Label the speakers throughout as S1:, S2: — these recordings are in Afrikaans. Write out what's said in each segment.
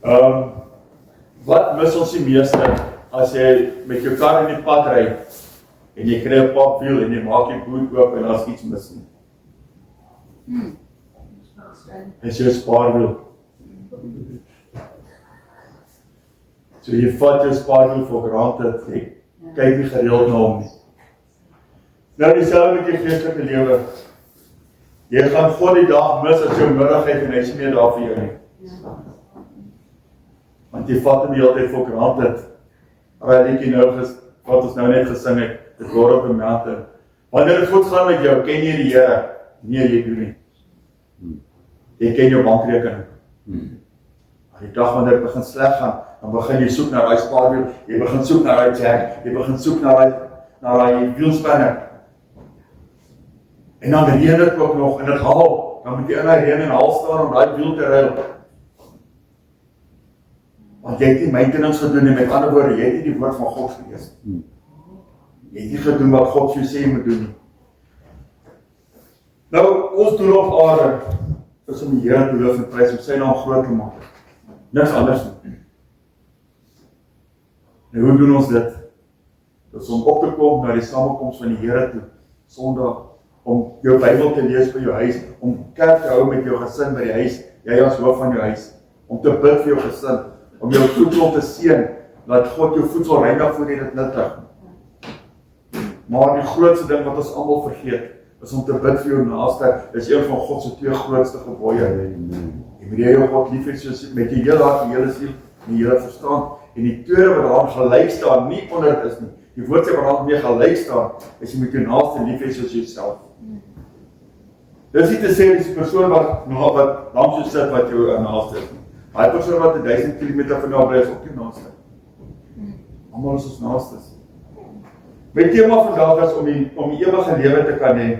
S1: Wat mis ons die meeste as jy met jou kar in die pad ry en jy kry 'n papwiel en jy maak die boot oop en as iets mis nie? Is jou spaarwiel. So jy vat jou spaarwiel vir granted, jy kyk nie gereeld na hom nie. Nou dieselfde met jou geestelike lewe. Jy gaan God die dag mis as jou middag en hy is nie meer daar vir jou nie. Want jy vat hom die hele tyd vir granted. Raai liedjie nou wat ons nou net gesing het, dit word op 'n mountain. Wanneer dit goed gaan met jou, ken jy die Here? Nee, jy doen nie. Jy ken jou bankrekening. Maar die dag wanneer dit begin sleg gaan, dan begin jy soek na daai spaarwiel, jy begin soek na daai jack, jy begin soek na daai wielspanner. En dan reën dit ook nog en dit haal, dan moet jy in die reën en haal staan om daai wiel te ruil. Want jy het nie maintenance gedoen nie, met ander woorde, jy het nie die woord van God gelees. Jy het nie gedoen wat God vir jou sê jy moet doen nie. Nou, ons doel op aarde is om die Here te loof en prys, om sy naam groot te maak. Niks anders nie. En hoe doen ons dit? Dit is om op te kom na die samekoms van die Here toe, Sondag, om jou Bybel te lees by jou huis, om kerk te hou met jou gesin by die huis, jy as hoof van jou huis, om te bid vir jou gesin, om jou voedsel te seën, dat God jou voedsel reinig voor jy dit nuttig. Maar die grootste ding wat ons almal vergeet, is om te bid vir jou naaste, is een van God se 2 grootste gebooie. Jy moet jou God lief hê soos met jou hele hart, die hele siel, en die hele verstand. En die tweede wat daar gelyk staan, nie onder dit is nie. Die woord sê wat daar mee gelyk staan, is jy moet jou naaste lief hê soos jouself. Dis nie te sê dis die persoon wat langs jou sit wat jou naaste is nie. Daai persoon wat 1000 km van jou bly is ook jou naaste. Almal is ons naastes. My tema vandag is om die ewige lewe te kan hê.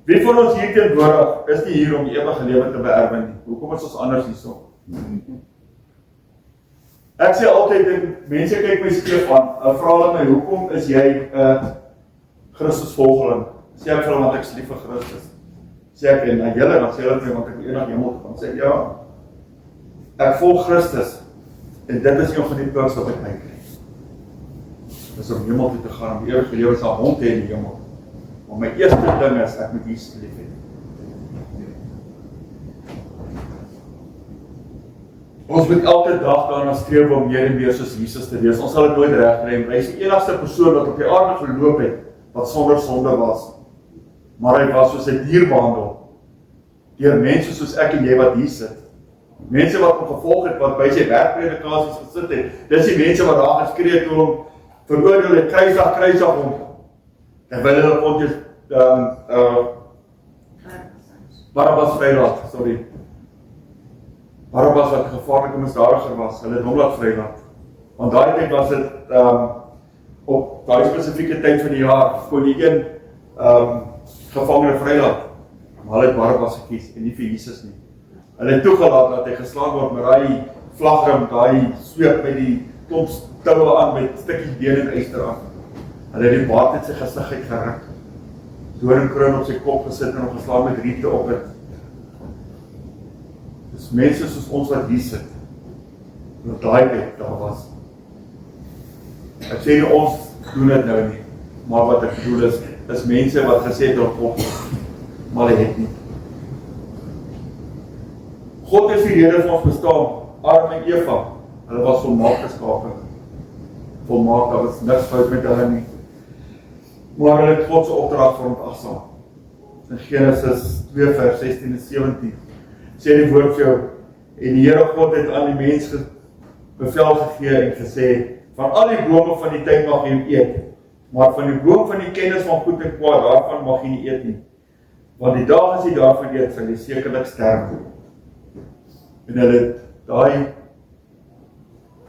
S1: Wie van ons hier teenwoordig is nie hier om die ewige lewe te beerwe nie. Hoekom is ons anders hierso? Ek sê altyd, en mense kyk my skeef aan, vra hulle my, hoekom is jy Christus volgeling? Sê ek vir hulle, want ek is lief vir Christus. Sê ek, en julle, dan sê hulle vir my, want ek eendag hemel te gaan. Sê ja, ek volg Christus, en dit is een van die punte wat ek my kry. Dis om hemel toe te gaan, om die ewige lewe sal hom te hê in die hemel. Maar my eerste ding is, ek moet Jesus lief hê. Ons moet elke dag daarna streef om meer en meer soos Jesus te wees. Ons sal dit nooit regkry. Hy is die enigste persoon wat op die aarde geloop het, wat sonder sonde was. Maar hy was soos 'n dier behandel. Deur mense soos ek en jy wat hier sit. Mense wat hom gevolg het, wat by sy werkpredikasies gesit het. Dis die mense wat daar geskree het toe hom veroordeel het, kruisig hom. Terwyl hulle Pontius Barabbas vrylaat, sorry. Barabbas wat 'n gevaarlike misdadiger was, hulle het hom laat vrylaat. Want daai tyd was dit op daai spesifieke tyd van die jaar kon jy een gevangene vrylaat. Maar hulle het Barabbas gekies en nie vir Jesus nie. Hulle het toegelaat dat hy geslaan word met daai vlagrim, daai sweep met die klomp toue aan met stukkies been en yster aan. Hulle het die baard uit sy gesig uitgeruk. Doringkroon op sy kop gesit en hom geslaan met riete op het. Dis mense soos ons wat hier sit. Wat daai tyd daar was. Ek sê nie ons doen dit nou nie, maar wat ek bedoel is mense wat gesê het op God, maar hy het nie. God is die rede van ons bestaan. Adam en Eva, hulle was volmaak geskape. Volmaak, daar was niks fout met hulle nie. Maar hulle het God se opdrag verontagsaam. In Genesis 2 vers 16 en 17 sê die woord vir jou, en die Here God het aan die mens bevel gegee en gesê, van al die bome van die tuin mag jy eet, maar van die boom van die kennis van goed en kwaad, daarvan mag jy nie eet nie. Want die dag as jy daarvan eet, sal jy sekerlik sterf. En hulle het daai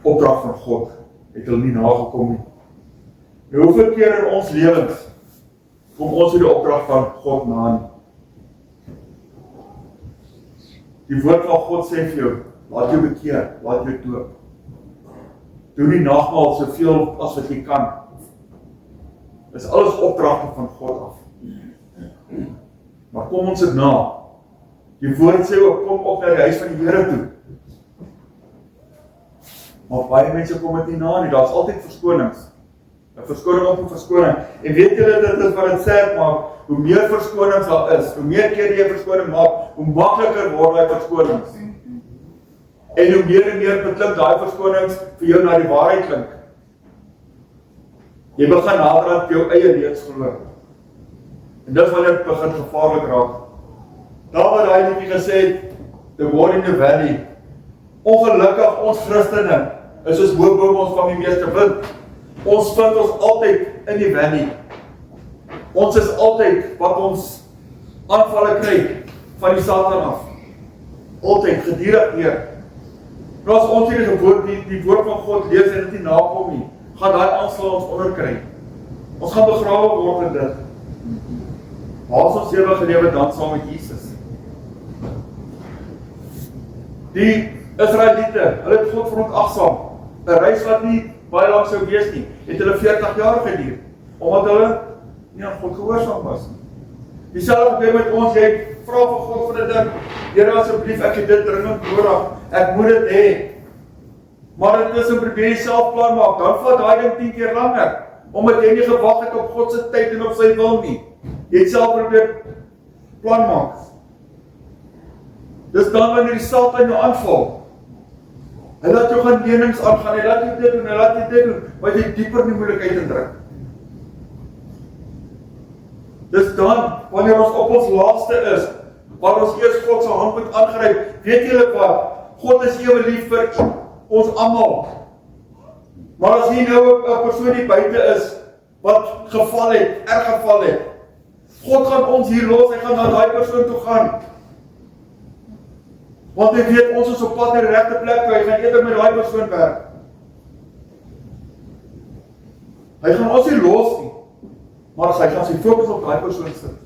S1: opdrag van God, het hulle nie nagekom nie. En hoeveel keer in ons lewens kom ons die opdrag van God na nie? Die woord van God sê vir jou, laat jou bekeer, laat jou doop. Doe die nagmaal soveel as wat jy kan. Dis alles opdragte van God af. Maar kom ons dit na. Die woord sê ook, kom op na die huis van die Here toe. Maar baie mense kom dit nie na nie, daar is altyd verskonings. 'n Verskoning op 'n verskoning. En weet julle, dit is wat dit sê, maar hoe meer verskonings daar is, hoe meer keer jy 'n verskoning maak, hoe makliker word daai verskonings. En hoe meer en meer beklink daai verskonings vir jou na die waarheid klink. Jy begin nader aan jou eie leuns glo. En dit wanneer dit begin gevaarlik raak. Daar waar hy liedjie gesê het, the war in the valley. Ongelukkig ons Christene is soos hoëbome ons van die meeste wind. Ons vind ons altyd in die valley. Ons is altyd wat ons aanvalle kry van die Satan af. Altyd gedurig deur. Nou as ons hierdie woord die woord van God lees en dit nie nakom nie, gaan daai aanslag ons onderkry. Ons gaan begrawe word in dit. Waar is ons ewige lewe dan saam met Jesus? Die Israeliete, hulle het God verontagsaam. 'n Reis wat nie baie lank sou wees nie, het hulle 40 jaar geduur, omdat hulle nie aan God gehoorsaam was nie. Dieselfde gebeur met ons, jy vra vir God vir 'n ding, Here asseblief, ek het dit dringend nodig, ek moet dit hê. Maar intussen probeer jy self plan maak, dan vat daai ding 10 keer langer, omdat jy nie gewag het op God se tyd en op sy wil nie. Jy het self probeer plan maak. Dis dan wanneer die Satan jou aanval. Hy laat jou gaan lenings aangaan, hy laat jy dit doen, hy laat jy dit doen, wat jy dieper in die moeilikheid indruk. Dis dan, wanneer ons op ons laagste is, waar ons eers God se hand moet aangryp, weet julle wat? God is ewe lief vir ons almal. Maar as hier nou 'n persoon die buite is, wat geval het, erg geval het, God gaan ons hier los, hy gaan na daai persoon toe gaan. Want hy weet, ons is op pad na die regte plek, hy gaan eerder met daai persoon werk. Hy gaan ons nie los nie, maar hy gaan sy fokus op daai persoon sit.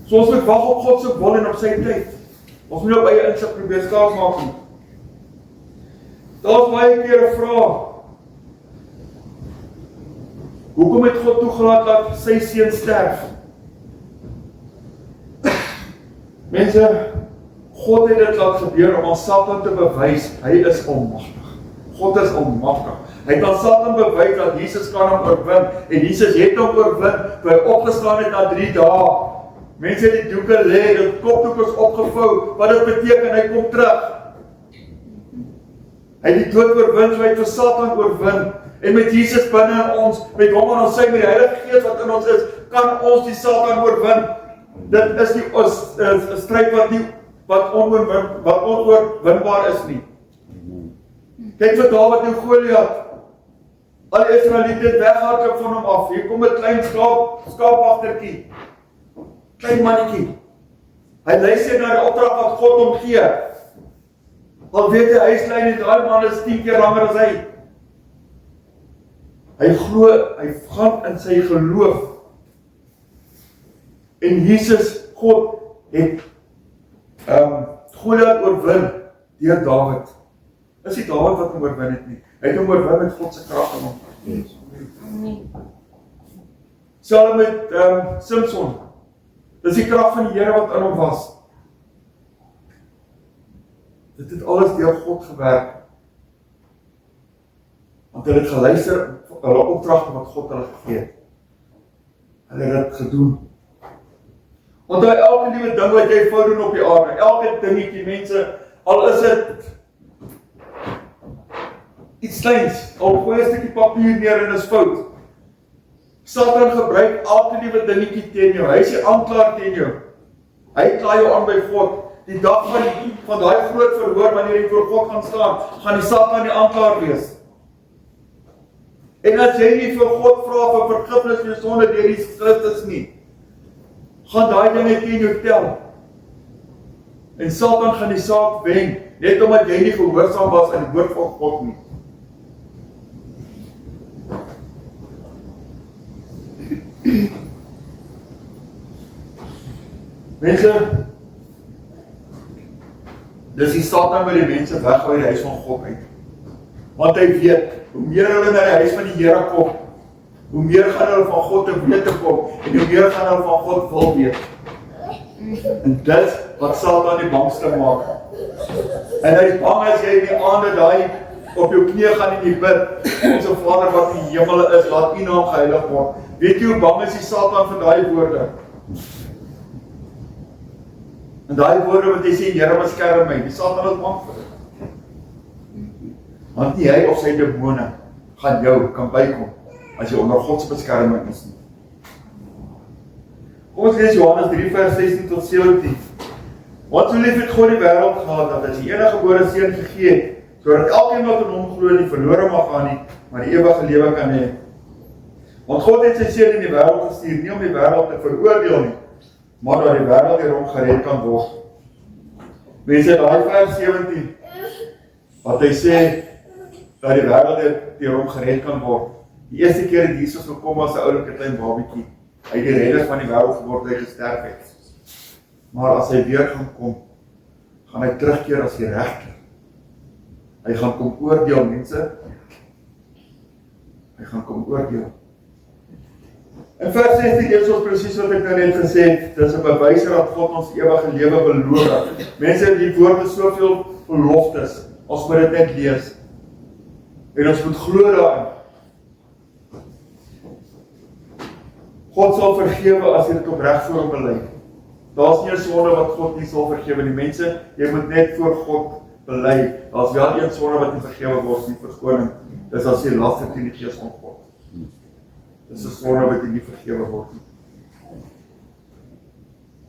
S1: So ons moet wag op God se wil en op sy tyd. Ons moet op eie insig probeer skaars maak nie. Daar is baie keer 'n vraag. Hoekom het God toegelaat dat sy seun sterf? Mense, God het dit laat gebeur om aan Satan te bewys, hy is almagtig. God is almagtig. Hy het aan Satan bewys dat Jesus kan hom oorwin, en Jesus het hom oorwin, toe hy opgestaan het na 3 dae. Mense het die doeke lê, die kopdoek is opgevou, wat dit beteken, hy kom terug. Hy het die dood oorwin, so hy het vir Satan oorwin, en met Jesus binne in ons, met hom aan ons sy, met die Heilige Gees wat in ons is, kan ons die Satan oorwin. Dit is die 'n stryd wat onoorwinbaar is nie. Kyk vir Dawid en Goliat. Al die Israeliete het weghardloop van hom af. Hier kom 'n klein skaapwagtertjie. Klein mannetjie. Hy luister na die opdrag wat God hom gee. Al weet hy is klein en daai man is 10 keer langer as hy. Hy glo, hy gaan in sy geloof. En Jesus, God, het Goliat oorwin deur Dawid. Is nie Dawid wat hom oorwin het nie. Hy het hom oorwin met God se krag in hom. Selfs met Samson. Dis die krag van die Here wat in hom was. Dit het alles deur God gewerk. Want hulle het geluister op hulle opdragte wat God hulle gegee het. Hulle het dit gedoen. Want elke nuwe ding wat jy fout doen op die aarde, elke dingetjie mense, al is dit iets kleins, al gooi 'n stukkie papier neer en is fout. Satan gebruik elke nuwe dingetjie teen jou. Hy is die aanklaer teen jou. Hy kla jou aan by God. Die dag van daai groot verhoor wanneer jy voor God gaan staan, gaan die Satan die aanklaer wees. En as jy nie vir God vra vir vergifnis vir jou sonde deur Jesus Christus nie, gaan daai dinge teen jou tel. En Satan gaan die saak wen, net omdat jy nie gehoorsaam was aan die woord van God nie. Mense, dis die Satan wat die mense weggooi uit die huis van God uit. Want hy weet, hoe meer hulle na die huis van die Here kom, hoe meer gaan hulle van God te wete kom, en hoe meer gaan hulle van God wil weet. En dit wat Satan die bangste maak. En hy is bang as jy in die aande
S2: op jou knie gaan en jy bid, Onse Vader wat in die hemel is, laat U naam geheilig word. Weet jy hoe bang is die Satan vir daai woorde? En daai woorde wat jy sê, Here beskerm my, die Satan is bang vir dit. Want nie hy of sy demone gaan jou kan bykom, as jy onder God se beskerming is nie. Kom ons lees Johannes 3 vers 16 tot 17. Want so lief het God die wêreld gehad, dat hy sy enige gebore seun gegee het, sodat elkeen wat in hom glo nie verlore mag gaan nie, maar die ewige lewe kan hê. Want God het sy seun in die wêreld gestuur, nie om die wêreld te veroordeel nie, maar dat die wêreld deur hom gered kan word. Mense, daai vers 17, wat hy sê, dat die wêreld deur hom gered kan word. Die eerste keer het Jesus gekom as 'n oulike klein babietjie. Hy het die redder van die wêreld geword, hy gesterf het. Maar as hy weer gaan kom, gaan hy terugkeer as die regter. Hy gaan kom oordeel, mense. Hy gaan kom oordeel. In vers 16 is ons presies wat ek nou net gesê het, dis 'n bewys dat God ons ewige lewe beloof. Mense, die woord is soveel beloftes, ons moet dit net lees. En ons moet glo daarin. God sal vergewe as jy dit opreg voor hom bely. Daar's nie 'n sonde wat God nie sal vergewe nie. Mense, jy moet net voor God bely. Daar's wel een sonde wat nie vergewe word nie, verskoning. Dis as jy laster teen die Gees van God. Dis 'n sonde wat nie vergewe word nie.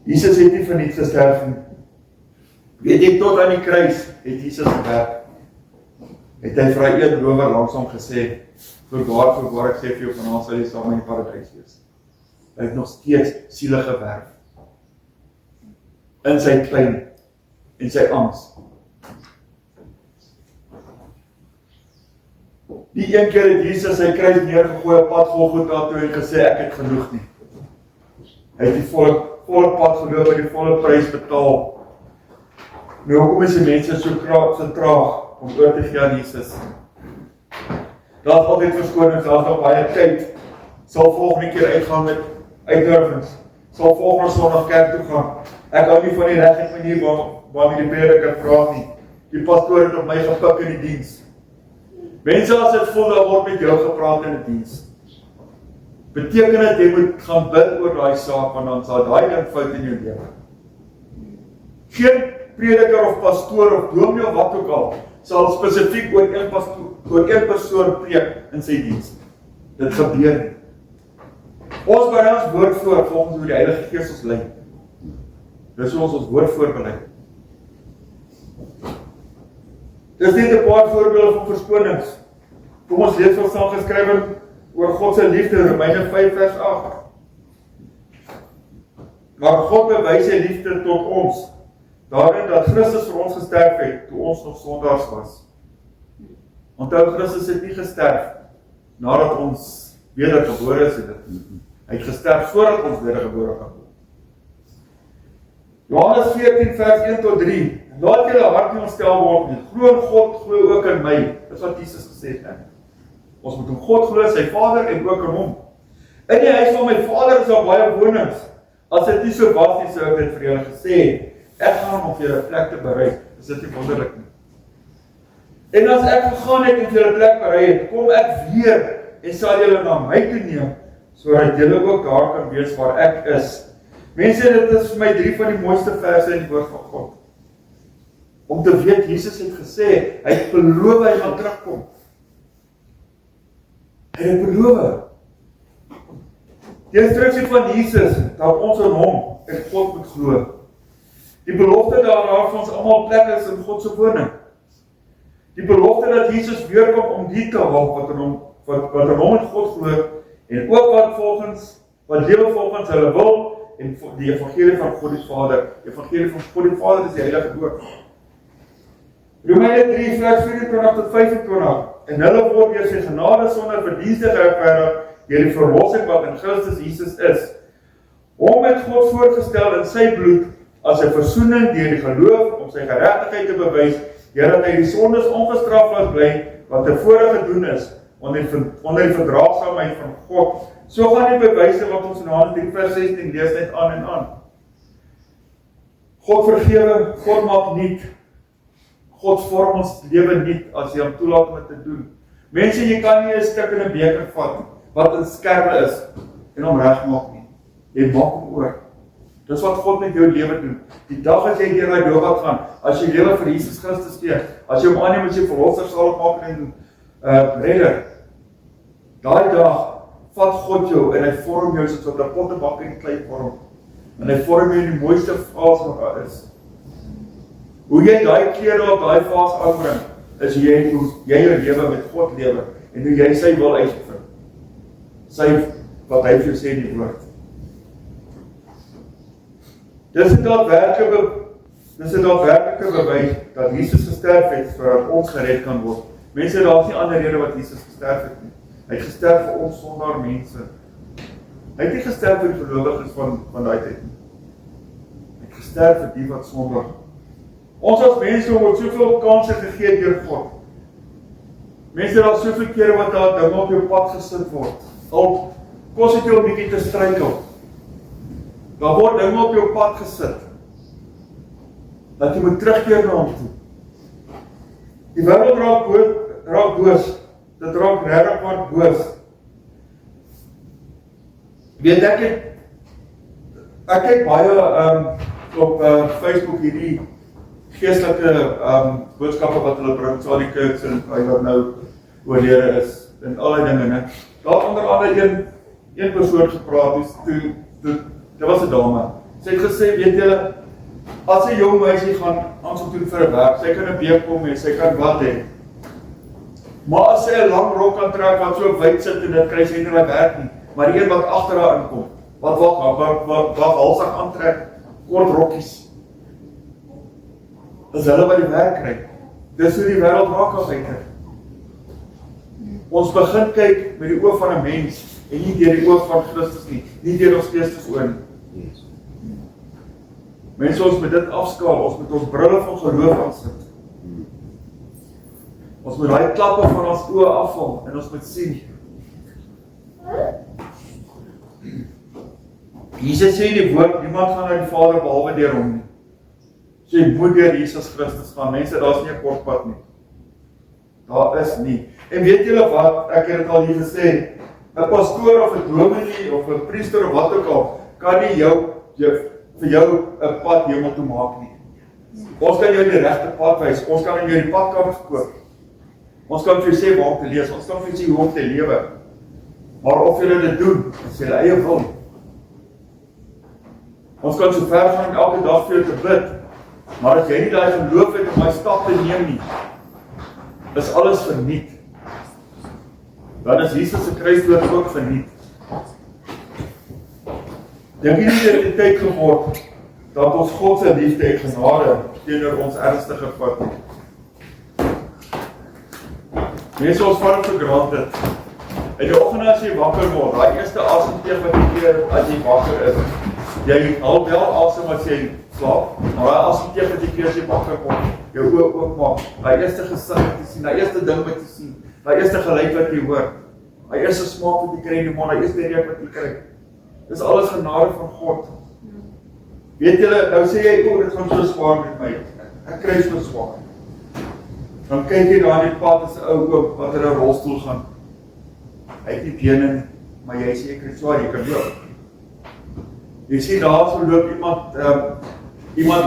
S2: Jesus het nie vir niks gesterf nie. Weet jy, tot aan die kruis het Jesus gewerk. Het hy vir hy een rower langs hom gesê, voorwaar ek sê vir jou, vanaand sal jy saam in die paradys wees. Hy het nog steeds siele gewerk. In sy klein, en sy angs. Die een keer het Jesus sy kruis neergegooi op pad Golgotha toe en gesê, ek het genoeg nie. Hy het die volle pad geloop en die volle prys betaal. Nou, hoekom is die mense so traag om oor te gee aan Jesus? Daar's altyd verskonings, daar's nog baie tyd. Sal volgende keer uitgaan met uitdrywings. Sal volgende Sondag kerk toe gaan. Ek hou nie van die regte manier waarmee die prediker praat nie. Die pastoor het op my gepik in die diens. Mense, as dit voel, daar word met jou gepraat in die diens. Beteken dit, jy moet gaan bid oor daai saak, want dan sal daai ding fout in jou lewe. Geen prediker of pastoor of dominee of wat ook al, sal spesifiek oor een persoon preek in sy diens. Dit gebeur nie. Ons berei ons woord voor, volgens hoe die Heilige Gees ons lei. Dis hoe ons woord voorberei. Dis net 'n paar voorbeelde van verskonings. Kom ons lees wat staan geskrywe oor God se liefde, Romeine 5 vers 8. Maar God bewys sy liefde tot ons, daarin dat Christus vir ons gesterf het, toe ons nog sondaars was. Onthou, Christus het nie gesterf, nadat ons wedergebore is. Hy het gesterf, voordat ons wedergebore kan word. Johannes 14 vers 1 tot 3. Laat julle hart nie ontstel word nie. Glo in God, glo ook in my. Dis wat Jesus gesê het. Ons moet in God glo, sy Vader en ook in hom. In die huis van my Vader is daar baie wonings. As dit nie so was nie, sou ek dit vir julle gesê. Ek gaan om vir julle 'n plek te berei. Is dit nie wonderlik nie? En as ek gegaan het en vir julle 'n plek berei het, kom ek weer en sal julle na my toe neem, sodat julle ook daar kan wees waar ek is. Mense, dit is vir my 3 van die mooiste verse in die woord van God. Om te weet, Jesus het gesê, hy het beloof hy gaan terugkom. Hy het beloof. Die instruksie van Jesus, dat ons in hom en God moet glo. Die belofte daarna vir ons almal plek is in God se woning. Die belofte dat Jesus weer kom om die te haal wat in hom en God glo, en ook wat lewe volgens hulle wil, en die evangelie van God die Vader. Die evangelie van God die Vader is die heilige woord. Romeine 3 vers 24 tot 25. En hulle word deur sy genade sonder verdienste geregverdig deur die verlossing wat in Christus Jesus is. Hom het God voorgestel in sy bloed as 'n versoening deur die geloof om sy geregtigheid te bewys, deurdat hy die sondes ongestraf laat bly wat tevore gedoen is onder die verdraagsaamheid van God. So gaan die bewyse wat ons in Johannes 3 vers 16 lees net aan en aan. God vergewe, God maak nuut. God vorm ons lewe nie as jy hom toelaat om dit te doen. Mense, jy kan nie 'n stuk in 'n beker vat wat in skerwe is en hom regmaak nie. Jy maak hom oor. Dis wat God met jou lewe doen. Die dag as jy deur daai doopbad gaan, as jy lewe vir Jesus Christus gee, as jy hom aanneem as jou verlosser, saligmaker en redder, daai dag vat God jou en hy vorm jou soos wat 'n pottebakker in klei vorm. En hy vorm jou in die mooiste fase wat daar is. Hoe jy daai klere op daai fase aanbring, is hoe jy jou lewe met God lewe en hoe jy sy wil uitvind. Sy wat hy vir jou sê in die woord. Dis 'n daadwerklike bewys dat Jesus gesterf het sodat ons gered kan word. Mense, daar is nie ander rede wat Jesus gesterf het nie. Hy het gesterf vir ons sondaar mense. Hy het nie gesterf vir die gelowiges van daai tyd nie. Hy het gesterf vir die wat sondaar. Ons as mense word soveel kansse gegee deur God. Mense, daar is soveel kere wat daar dinge op jou pad gesit word. Al kos dit jou 'n bietjie te struikel. Daar word dinge op jou pad gesit. Dat jy moet terugkeer na hom toe. Die wêreld raak boos. Dit raak regtig maar boos. Weet ek kyk baie op Facebook hierdie geestelike boodskappe wat hulle bring, Charlie Kirk en hy wat nou oorlede is en allerlei dinge, né? Daar onder andere een persoon gepraat, dit was 'n dame. Sy het gesê, weet julle, as 'n jong meisie gaan aansoek doen vir 'n werk, sy kan 'n BCom hê, sy kan wat hê. Maar as sy 'n lang rok kan trek wat so wyd sit en dit kry sy nie daai werk nie, maar die een wat agter haar inkom, wat halsig aantrek, kort rokkies. Dis hulle wat die werk kry. Dis hoe die wêreld raak afwyker. Ons begin kyk met die oog van 'n mens en nie deur die oog van Christus nie deur ons geestesoë nie. Mense, ons moet dit afskaal, ons moet ons brille van geloof aansit. Ons moet daai klappe van ons oë afval en ons moet sien. Jesus sê in die woord, niemand gaan na die Vader behalwe deur hom nie. So jy moet deur Jesus Christus gaan. Mense, daar's nie 'n kort pad nie. Daar is nie. En weet julle wat, ek het dit al hier gesê, 'n pastoor of 'n dominee of 'n priester of wat ook al, kan nie vir jou 'n pad hemel toe maak nie. Ons kan jou die regte pad wys, ons kan jou die padkaart verkoop. Ons kan vir jou sê waar om te lees, ons kan vir jou sê hoe om te lewe. Maar of jy dit doen, is jy eie wil. Ons kan so ver gaan elke dag vir jou te bid, maar as jy nie daai geloof het om daai stap te neem nie, is alles verniet. Dan is Jesus se kruisdood ook verniet. Dink jy nie dit het tyd geword dat ons God se liefde en genade teenoor ons ernstig vat nie? Mense, ons vat vir granted. In die oggend as jy wakker word, daai eerste asemteug wat jy gee as jy wakker is, jy haal wel asem as jy slaap, maar daai asemteug wat jy gee as jy wakker word, jou oë oopmaak, daai eerste gesig wat jy sien, daai eerste ding wat jy sien, daai eerste geluid wat jy hoor, daai eerste smaak wat jy kry in die mond, daai eerste reuk wat jy kry. Dis alles genade van God. Weet julle, nou sê jy, dit gaan so swaar met my. Ek kry so swaar. Dan kyk jy daar in die pad as 'n ou oop wat in 'n rolstoel gaan. Hy het nie bene nie, maar jy sê ek kry swaar, jy kan loop. Jy sien daar so loop iemand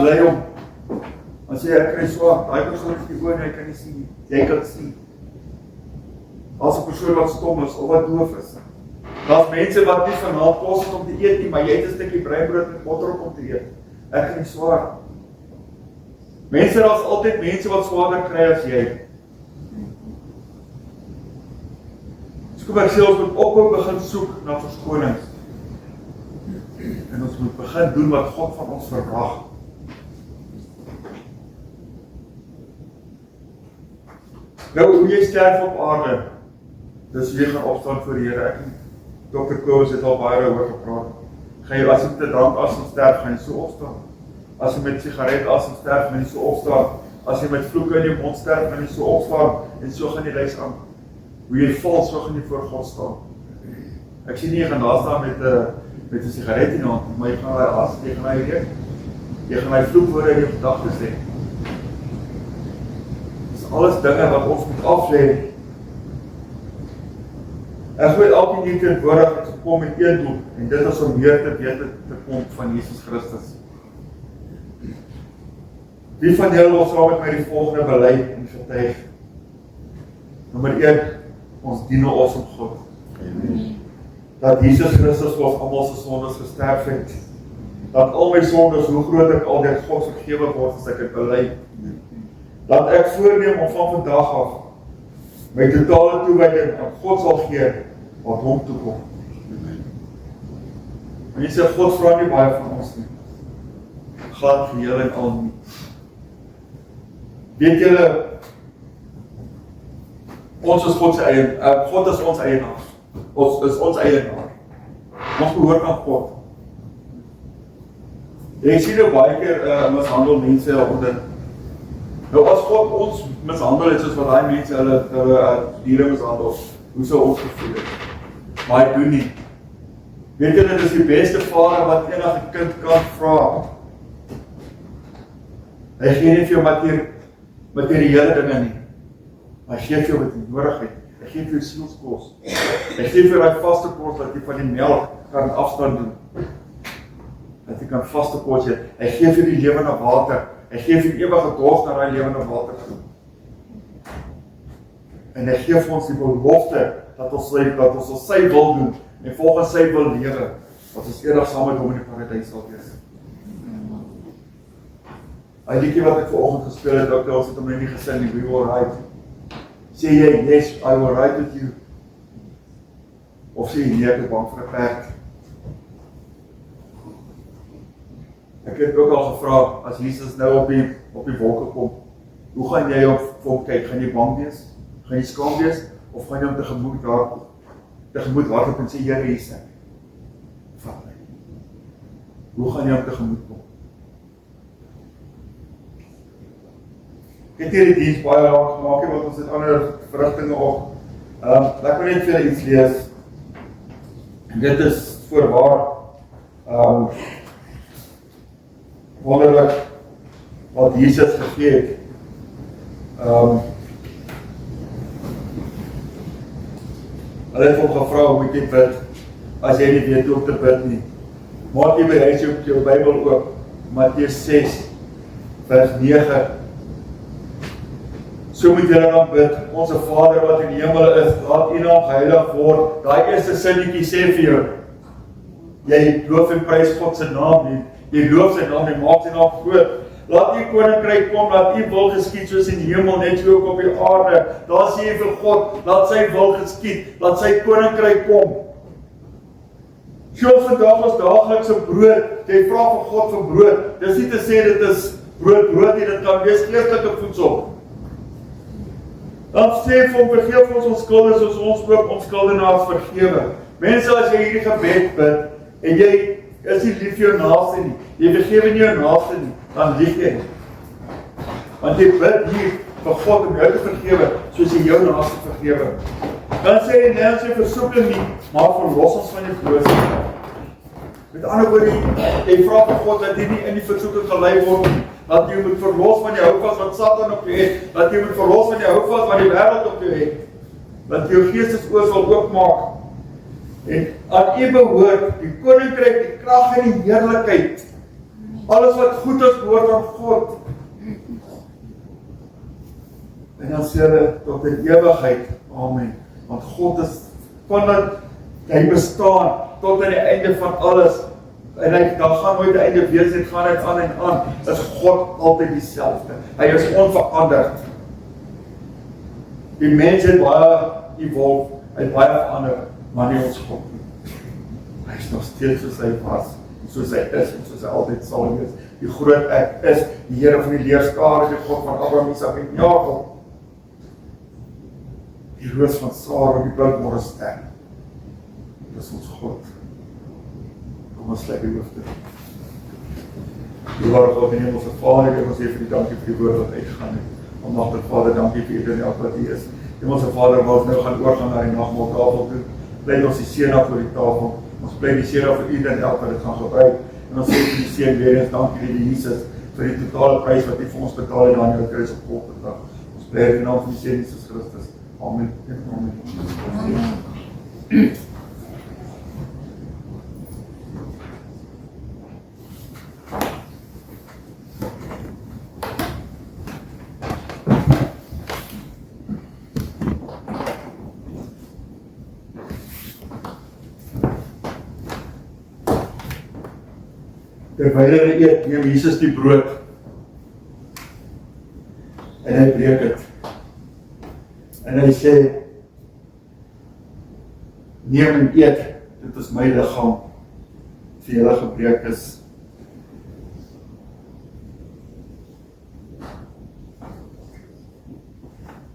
S2: lei hom. Dan sê ek kry swaar, daai persoon het die oë, hy kan nie sien nie. Jy kan sien. As 'n persoon wat stom is of wat doof is. Daar's mense wat nie vanaand kos het om te eet nie, maar jy het 'n stukkie breinbrood met botter op om te eet. Ek kry swaar. Mense, daar's altyd mense wat swaarder kry as jy. So kom ek sê, ons moet ophou begin soek na verskonings. En ons moet begin doen wat God van ons verwag. Nou, hoe jy sterf op aarde, dis wie gaan opstaan voor die Here. Dr. Kobus het al baie oor gepraat. Gaan jy as jy met 'n drankasem sterf, gaan jy so opstaan. As jy met sigaretasem sterf, gaan jy so opstaan. As jy met vloeke in jou mond sterf, gaan jy so opstaan. En so gaan die lys aan. Hoe jy val, so gaan jy voor God staan. Ek sien nie jy gaan daar staan met 'n sigaret in jou hand, maar jy gaan daai asem, jy gaan daai reuk. Jy gaan daai vloekwoorde in jou gedagtes hê. Dis alles dinge wat ons moet aflê. Ek weet elke keer teenwoordig het gekom met een doel, en dit is om meer te weet te kom van Jesus Christus. Wie van julle wil saam met my die volgende bely en getuig? Nommer 1, ons dien 'n awesome God. Amen. Dat Jesus Christus vir ons almal se sondes gesterf het. Dat al my sondes, hoe groot ek al deur God vergewe word as ek dit bely. Dat ek voorneem om van vandag af my totale toewyding aan God sal gee wat hom toe kom. Mense, God vra nie baie van ons nie. Glad geheel en al nie. Weet julle, ons is God se eienaar. God is ons eienaar. Ons is ons eienaar. Ons behoort aan God. Ek sien nou baie keer mishandel mense onder. Nou as God ons mishandel het soos wat daai mense hulle diere mishandel, hoe sou ons gevoel het? Maar hy doen nie. Weet julle, dit is die beste vader wat enige kind kan vra. Hy gee nie vir jou materiële dinge nie. Hy gee vir jou wat jy nodig het. Hy gee vir jou sielskos. Hy gee vir jou vaste kos dat jy van die melk kan afstand doen. Dat jy kan vaste kos eet. Hy gee vir die lewende water. Hy gee vir ewige dorst na daai lewende water toe. En hy gee vir ons die belofte dat ons sy wil doen en volgens sy wil lewe, wat ons eendag saam met hom in die paradys sal wees. Hy liedjie wat ek vanoggend gespeel het, ook ons het hom nie gesing nie, we will ride. Sê jy, yes, I will ride with you. Of sê jy, nee, ek is bang vir 'n perd. Ek het ook al gevra, as Jesus nou op die wolke kom, hoe gaan jy op hom kyk? Gaan jy bang wees? Gaan jy skaam wees? Of gaan jy hom tegemoet hardloop en sê, Here, hier is ek. Vat my. Hoe gaan jy hom tegemoet kom? Ek het hier die diens baie lank gemaak, want ons het ander verrigtinge op. Ek wil net vir julle iets lees. En dit is voorwaar wonderlik wat Jesus gegee het. Hulle het hom gevra, hoe moet jy bid, as jy nie weet hoe om te bid nie. Maak jy by huis jou Bybel oop, Matteus 6, vers 9. So moet julle dan bid, Onse Vader wat in die hemel is, laat U naam geheilig word. Daai eerste sinnetjie sê vir jou, jy loof en prys God se naam nie. Jy loof sy naam en maak sy naam groot. Laat U koninkryk kom, laat U wil geskied soos in die hemel, net so ook op die aarde. Daar sê jy vir God, laat sy wil geskied, laat sy koninkryk kom. So vandag ons daaglikse brood, jy vra vir God vir brood. Dis nie te sê dit is brood nie, dit kan wees geestelike voedsel. Dan sê vir hom, vergeef ons skulde soos ons ook ons skuldenaars vergewe. Mense, as jy hierdie gebed bid, en jy is nie lief vir jou naaste nie, jy vergewe nie jou naaste nie, dan lieg jy. Want jy bid hier vir God om jou te vergewe, soos jy jou naaste vergewe. Dan sê jy, nee, ons jy versoeking nie, maar verlos ons van die boosheid. Met ander woorde, jy vra vir God dat jy nie in die versoeking gelei word nie, dat jy moet verlos van die houvas wat Satan op jou het, dat jy moet verlos van die houvas wat die wêreld op jou het, dat jou geestesoë sal oopmaak. En aan U behoort die koninkryk, die krag en die heerlikheid. Alles wat goed is behoort aan God. En dan sê hulle tot in ewigheid, amen. Want God is, vandat hy bestaan, tot aan die einde van alles, en daar gaan nooit die einde wees, dit gaan net aan en aan, is God altyd dieselfde. Hy is onveranderd. Die mens het baie evolve, hy het baie verander, maar nie ons God nie. Hy is nog steeds soos hy was, soos hy is, en soos hy altyd sal wees. Die groot ek is, die Here van die leerskare, die God van Abraham, Isak en Jakob. Die roos van Sara, die blauwmorgen ster. Dit is ons God. Kom ons sluit die hoofde. Die ware God en Hemelse Vader, ek wil sê vir die dankie vir die woord wat uitgegaan het. Almagtige Vader, dankie vir u en elk wat u is. Hemelse Vader, waar ons nou gaan oorgaan na die nagmaaltafel toe, pleit ons die seën af vir die tafel. Ons pleit die seën af vir u en elk wat dit gaan gebruik. En ons sê vir die seën weer eens, dankie die Jesus, vir die totale prys wat u vir ons betaal het aan jou kruis op Golgotha. Ons Bly in die naam van die Seun Jesus Christus. Amen. Amen. Terwyl hulle eet, neem Jesus die brood en hy breek het. En hy sê, neem en eet, dit is my liggaam vir julle gebreek is.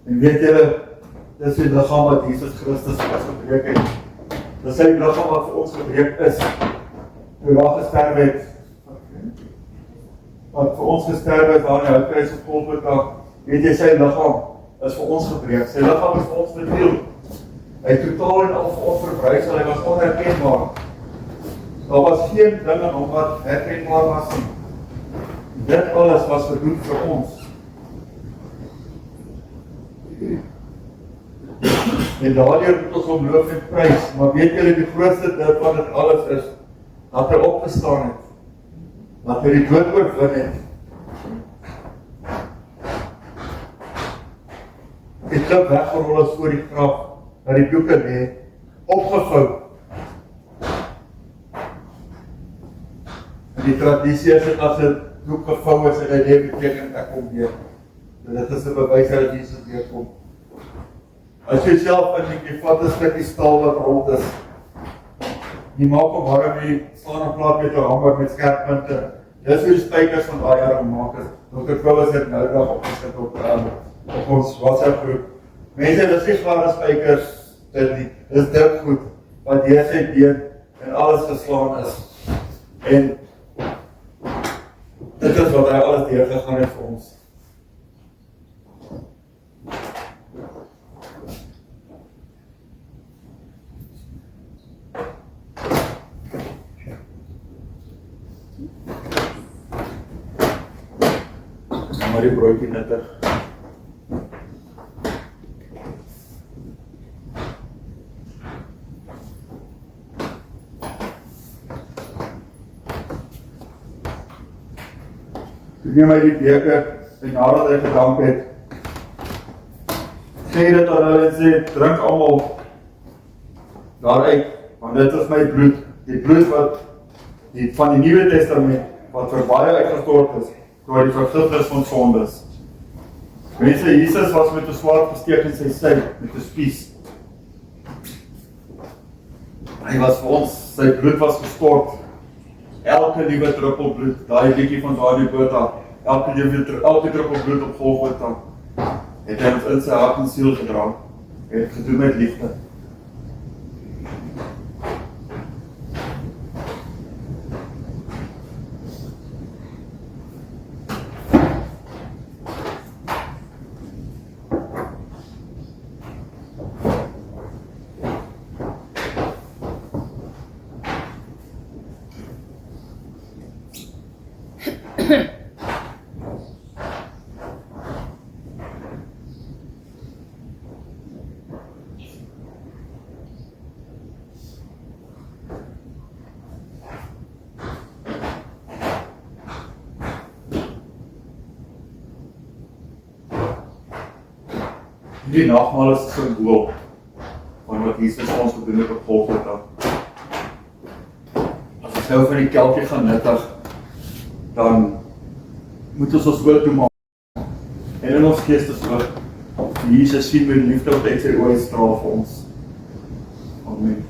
S2: En weet julle, dis die liggaam wat Jesus Christus vir ons gebreek het. Dis sy liggaam wat vir ons gebreek is. Toe hy gesterf het, wat vir ons gesterf het daar in die houtkruis op Golgotha, weet jy, sy liggaam is vir ons gebreek. Sy liggaam is vir ons verdeel. Hy het totaal en al vir ons verbrys, hy was onherkenbaar. Daar was geen ding in hom wat herkenbaar was nie. Dit alles was gedoen vir ons. En daardeur moet ons hom loof en prys, maar weet julle die grootste ding van dit alles is, dat hy opgestaan het, dat hy die dood oorwin het. Die klip weggerol is voor die graf, dat die doeke lê, opgevou. En die tradisie is dat as die doek gevou is, en hy lewe beteken ek kom weer. En dit is 'n bewys dat Jesus weer kom. As jy self in die vat 'n stukkie staal wat rond is, die maak hom warm, die staan op plaat met 'n hamer met skerp punte. Dis hoe die spykers van daai jare gemaak is. Dr. Kobus het nou dag opgesit op ons WhatsApp groep. Mense, dis nie glare spykers, dit nie. Dis dik goed, wat deur sy been en alles geslaan is. En dit is wat hy alles deurgegaan het vir ons. Maar die broodjie nuttig. Toe neem hy die beker en nadat hy gedank het, gee dit aan hulle en sê, drink almal daaruit, want dit is my bloed, die bloed van die Nuwe Testament, wat vir baie uitgestort is, door die vergifnis van sondes. Mense, Jesus was met 'n swaard gesteek in sy sy, met 'n spies. Hy was vir ons, sy bloed was gestort. Elke liewe druppel bloed, daai liedjie van daardie Golgotha, elke druppel bloed op Golgotha, het hy ons in sy hart en siel gedra, het gedoen met liefde. Die nagmaal is 'n simbool van wat Jesus ons gedoen het op Golgotha. As ons nou van die kelkie gaan nuttig, dan moet ons oë toemaak en in ons geestes oog Jesus sien met liefde wat uit sy oë straal vir ons. Amen.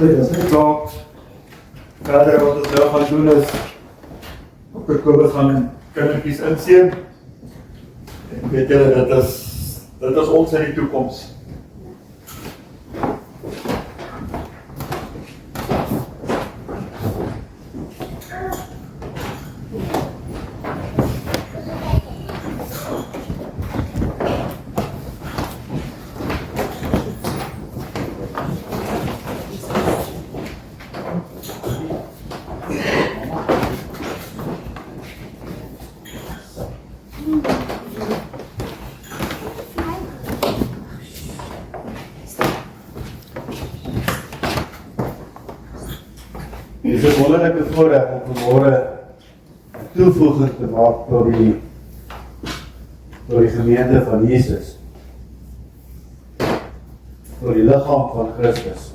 S2: Dit is nie klaar. Verder wat ons nou gaan doen is Dr. Kobus gaan kindertjies inseën. En weet julle, dit is ons in die toekoms.
S3: Dit is 'n wonderlike voorreg om vanmôre 'n toevoeging te maak tot die gemeente van Jesus, tot die liggaam van Christus.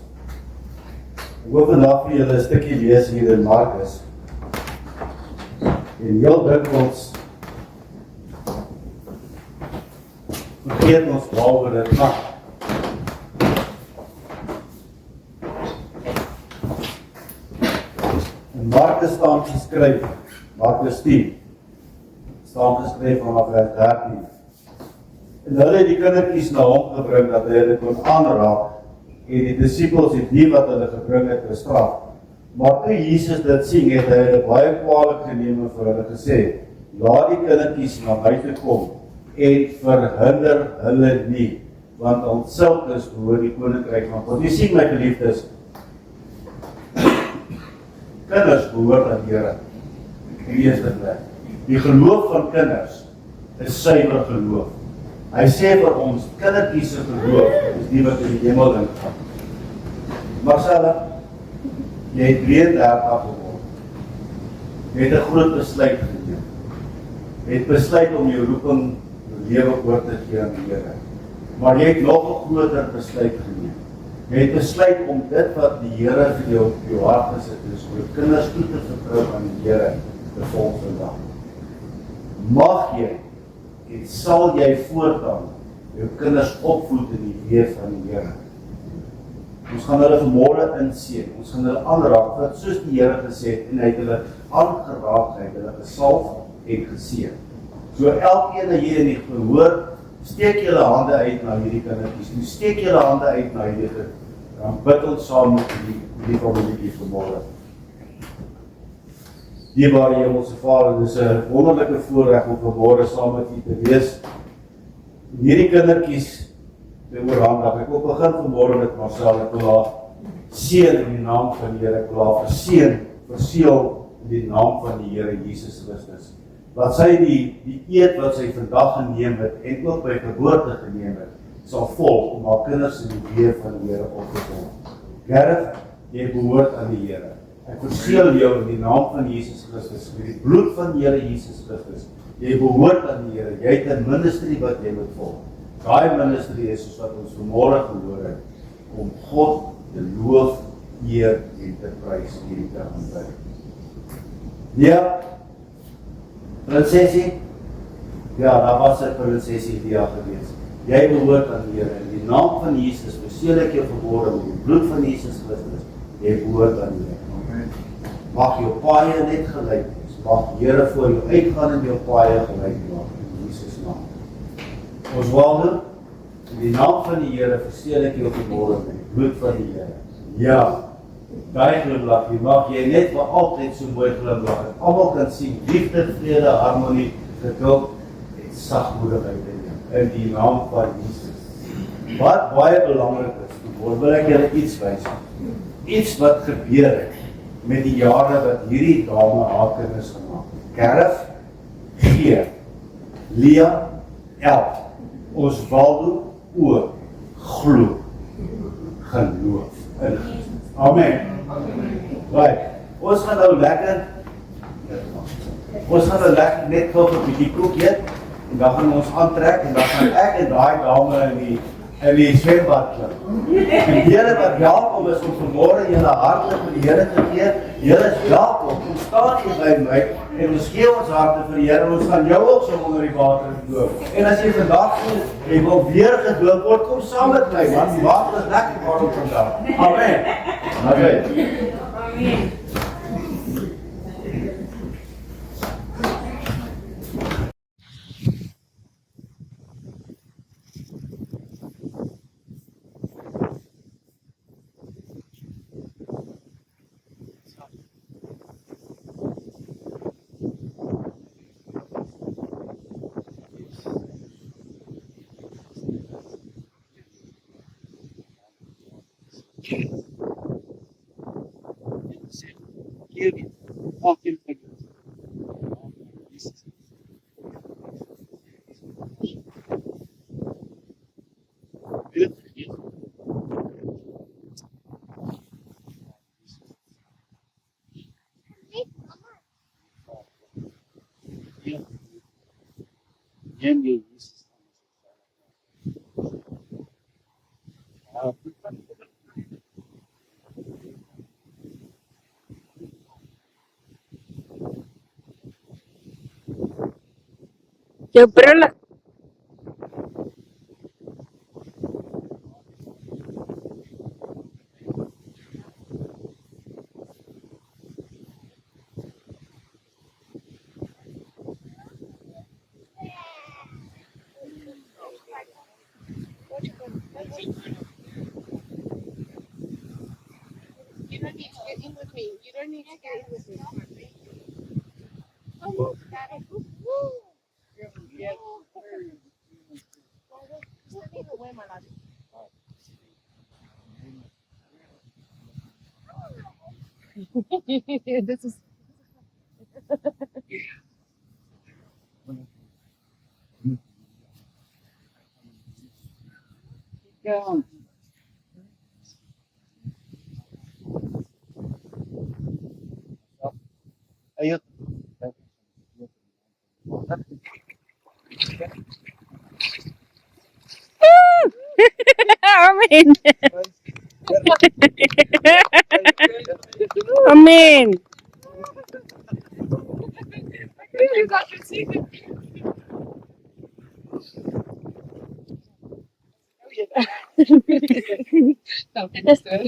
S3: Ek wil vandag vir julle 'n stukkie lees hier in Markus. En heel dikwels vergeet ons waaroor dit gaan. In Markus staan geskryf, Markus 10, staan geskryf vanaf vers 13. En hulle het die kindertjies na hom gebring dat hy hulle kon aanraak, en die disippels het nie wat hulle gebring het gestraf. Maar toe Jesus dit sien, het hy hulle baie kwaadlik geneem en vir hulle gesê, laat die kindertjies na my toe kom, en verhinder hulle nie, want aan sulkes behoort die koninkryk van God. Jy sien my geliefdes, kinders behoort aan die Here. Die eerste plek. Die geloof van kinders is suiwer geloof. Hy sê vir ons, kindertjies se geloof is die wat in die hemel ingaan. Marcella, jy het 33 geword. Jy het 'n groot besluit geneem. Jy het besluit om jou roeping lewe oor te gee aan die Here. Maar jy het nog 'n groter besluit geneem. Jy het besluit om dit wat die Here vir jou op jou hart gesit is, om jou kinders toe te vertrou aan die Here te volg vandag. Mag jy en sal jy voortaan jou kinders opvoed in die weë van die Here. Ons gaan hulle vanmôre inseën, ons gaan hulle aanraak, want soos die Here gesê het, en hy het hulle aangeraak, hy het hulle gesalf en geseën. So elkeen hier in die gehoor, steek julle hande uit na hierdie kindertjies, en steek julle hande uit na hierdie, dan bid ons saam met die familie vanmôre. Dierbare Hemelse Vader, dit is 'n wonderlike voorreg om vanmôre saam met u te wees. Hierdie kindertjies te oorhandig. Ek wil begin vanmôre met Marcel. Ek wil haar seën in die naam van die Here. Ek wil haar verseël in die naam van die Here Jesus Christus. Laat sy die eed wat sy vandag geneem het en ook by geboorte geneem het, sal volg om haar kinders in die weë van die Here op te volg. Gerrit, jy behoort aan die Here. Ek verseël jou in die naam van Jesus Christus, met die bloed van die Here Jesus Christus. Jy behoort aan die Here. Jy het 'n ministerie wat jy moet volg. Daai ministerie is soos wat ons vanmôre gehoor het, om God te loof, eer en te prys en te aanbid. Ja, prinsesie, ja, daar was 'n prinsesie die gewees. Jy behoort aan die Here. In die naam van Jesus verseël ek jou vanmôre met die bloed van Jesus Christus. Jy behoort aan die Here. Mag jou paaie net gelyk wees. Mag die Here voor jou uitgaan en jou paaie gelyk maak in Jesus naam. Oswaldo, in die naam van die Here verseël ek jou vanmôre met die bloed van die Here. Ja, daai glimlag, mag jy net vir altyd so mooi glimlag. En almal kan sien liefde, vrede, harmonie, geduld en sagmoedigheid in jou. In die naam van Jesus. Wat baie belangrik is, wil ek julle iets wys. Iets wat gebeur het met die jare wat hierdie dame haar kinders gemaak het. Gerf, G, Lia, L, Oswaldo, O, glo, geloof in Christus. Amen. Right. Ons gaan nou lekker net gou 'n bietjie koek eet en dan gaan ons aantrek en dan gaan ek en daai dame in die swembad klim. En julle wat welkom is om vanmôre julle harte vir die Here te gee. Julle is welkom. Kom staan hier by my en ons gee ons harte vir die Here. Ons gaan jou ook so onder die water doop. En as jy vandag voel jy wil weer gedoop word, kom saam met my, want die water is lekker warm vandag. Amen. Amen. Amen. Give me walking figures. Neem jy Jesus aan.
S4: Jou brille.
S5: You don't need to get in with me. You don't need to get in with me. Oh, look, Daddy. Woo! Yeah. Let me go away, my love. This is
S3: Gaan. Ayot.
S4: Amen. Amen.
S5: you got to see the Oh, yeah. Something to